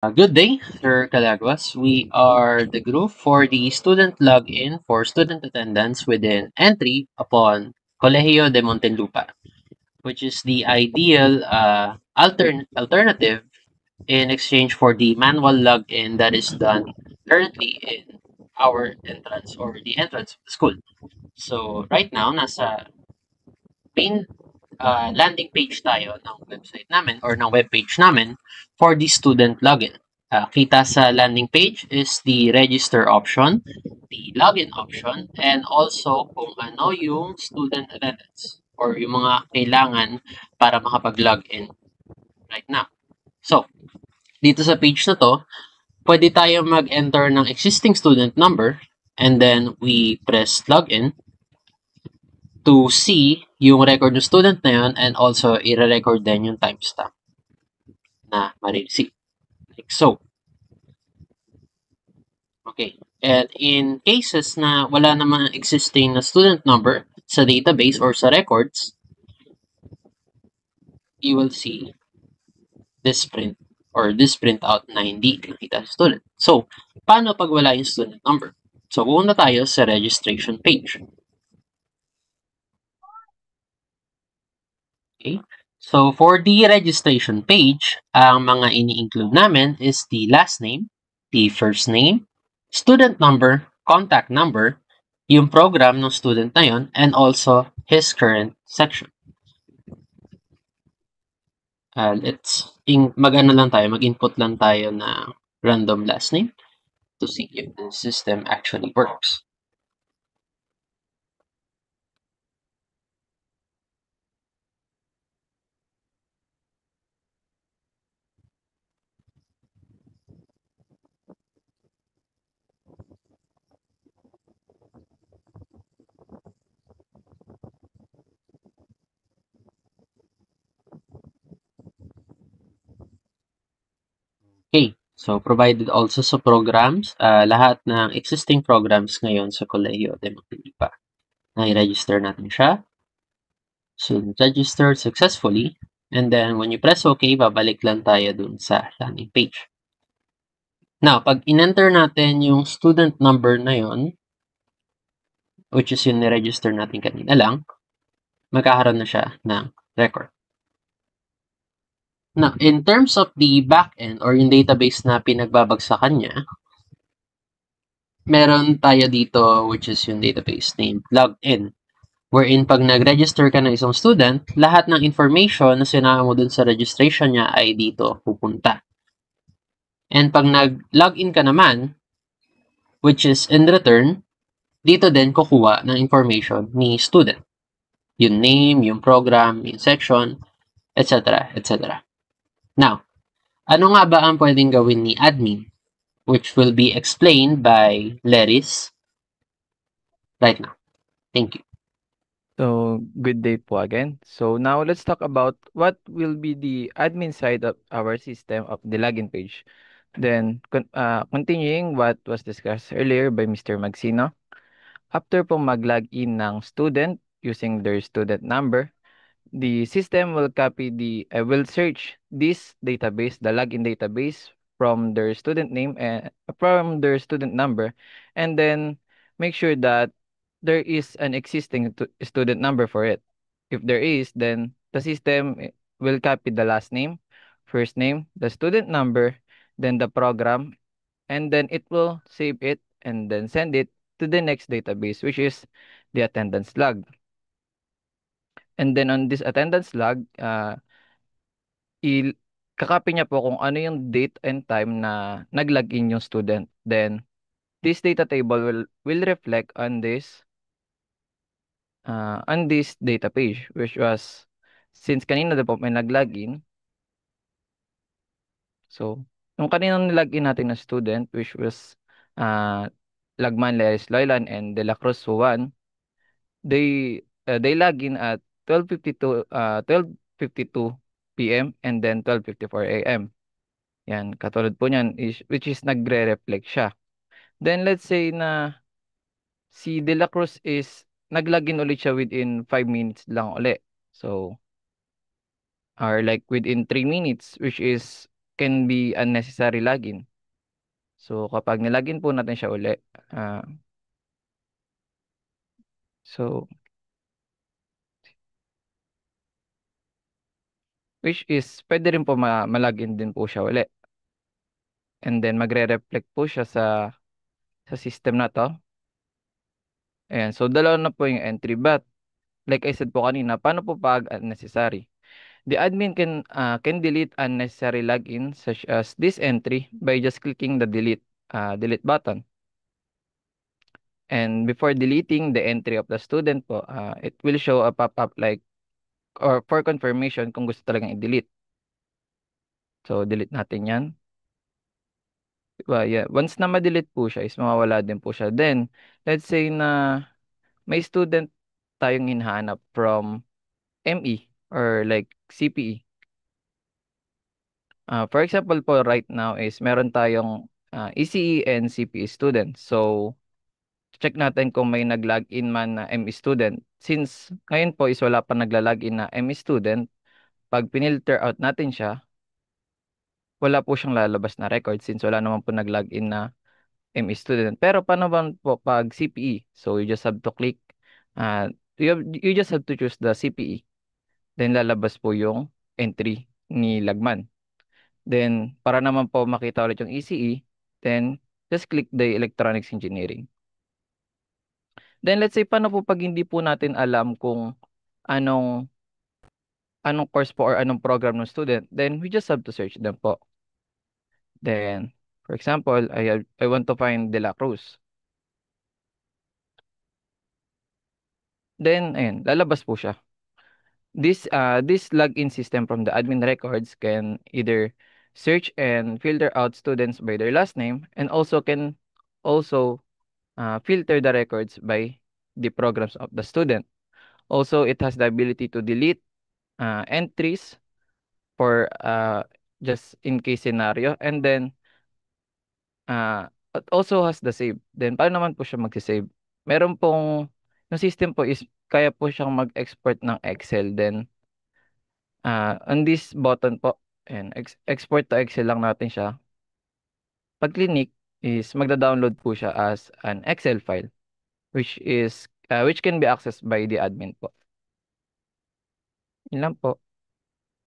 Good day, Sir Calaguas. We are the group for the student login for student attendance within entry upon Colegio de Montelupa, which is the ideal alternative in exchange for the manual login that is done currently in our entrance or the entrance of the school. So right now, nasa main landing page tayo ng website namin or ng webpage namin for the student login. Kita sa landing page is the register option, the login option, and also kung ano yung student attendance or yung mga kailangan para makapag-login right now. So, dito sa page na to, pwede tayo mag-enter ng existing student number and then we press login to see yung record ng student na yun and also i-record din yung timestamp na ma-receive. Like so. Okay. And in cases na wala naman existing na student number sa database or sa records, you will see this print or this printout na hindi nakita sa student. So, paano pag wala yung student number? So, pupunta tayo sa registration page. Okay? So, for the registration page, ang mga ini-include namin is the last name, the first name, student number, contact number, yung program ng student na yun, and also his current section. Mag-ano lang tayo, mag-input lang tayo na random last name to see if the system actually works. Okay, so provided also sa programs, lahat ng existing programs ngayon sa Colegio de Montelupa. Na-register natin siya. So, registered successfully. And then, when you press OK, babalik lang tayo dun sa landing page. Now, pag in-enter natin yung student number na yon, which is yung ni-register natin kanina lang, magkakaroon na siya ng record. Now, in terms of the backend or yung database na pinagbabagsakan niya, meron tayo dito which is yung database named login. Wherein pag nag-register ka ng isang student, lahat ng information na sinama mo dun sa registration niya ay dito pupunta. And pag nag-login ka naman, which is in return, dito din kukuha ng information ni student. Yung name, yung program, yung section, etc. etc. Now, ano nga ba ang pwedeng gawin ni admin? Which will be explained by Leris right now. Thank you. So, good day po again. So, now let's talk about what will be the admin side of our system of the login page. Then, continuing what was discussed earlier by Mr. Magsino, after po mag-login ng student using their student number, the system will will search this database, the login database, from their student name and from their student number, and then make sure that there is an existing student number for it. If there is, then the system will copy the last name, first name, the student number, then the program, and then it will save it and then send it to the next database, which is the attendance log. And then on this attendance log, kakopy niya po kung ano yung date and time na nag-login yung student. Then, this data table will reflect on this data page, which was, since kanina na po may nag-login, so, nung kanina nilagin natin na student, which was Lagman, Leris, Loylan, and De La Cruz Juan, they log in at 12:52 p.m. and then 12:54 a.m. Yan, katulad po niyan, which is nagre-reflect siya. Then let's say na si De La Cruz is nag-login ulit siya within 5 minutes lang ulit. So, or like within 3 minutes, which is can be unnecessary login. So, kapag nilagin po natin siya uli, ah, so, which is, pwede rin po malagin din po siya uli. And then, magre-reflect po siya sa system na to. Ayan, so dalawa na po yung entry. But, like I said po kanina, paano po pag unnecessary? The admin can delete unnecessary login such as this entry by just clicking the delete button. And before deleting the entry of the student po, it will show a pop-up like or for confirmation kung gusto talagang i-delete. So, delete natin yan. Diba, yeah. Once na ma-delete po siya, is mawawala din po siya. Then, let's say na may student tayong hinahanap from ME or like CPE. For example po, right now is meron tayong ECE and CPE students. So, check natin kung may nag-login man na ME student. Since ngayon po is wala pa nagla-login na ME student, pag pinilter out natin siya, wala po siyang lalabas na record since wala naman po nag-login na ME student. Pero paano naman po pag CPE? So, you just have to click, uh, you just have to choose the CPE. Then, lalabas po yung entry ni Lagman. Then, para naman po makita ulit yung ECE, then, just click the electronics engineering. Then, let's say, paano po pag hindi po natin alam kung anong anong course po or anong program ng student, then we just have to search them po. Then, for example, I want to find De La Cruz. Then, ayun, lalabas po siya. This login system from the admin records can either search and filter out students by their last name and also can also filter the records by the programs of the student. Also, it has the ability to delete entries for just in case scenario. And then, it also has the save. Then, paano naman po siya mag-save? Meron pong, yung system po is, kaya po siyang mag-export ng Excel. Then, on this button po, and export to Excel lang natin siya. Pag clinic is magda-download po siya as an Excel file, which can be accessed by the admin po. Yun lang po.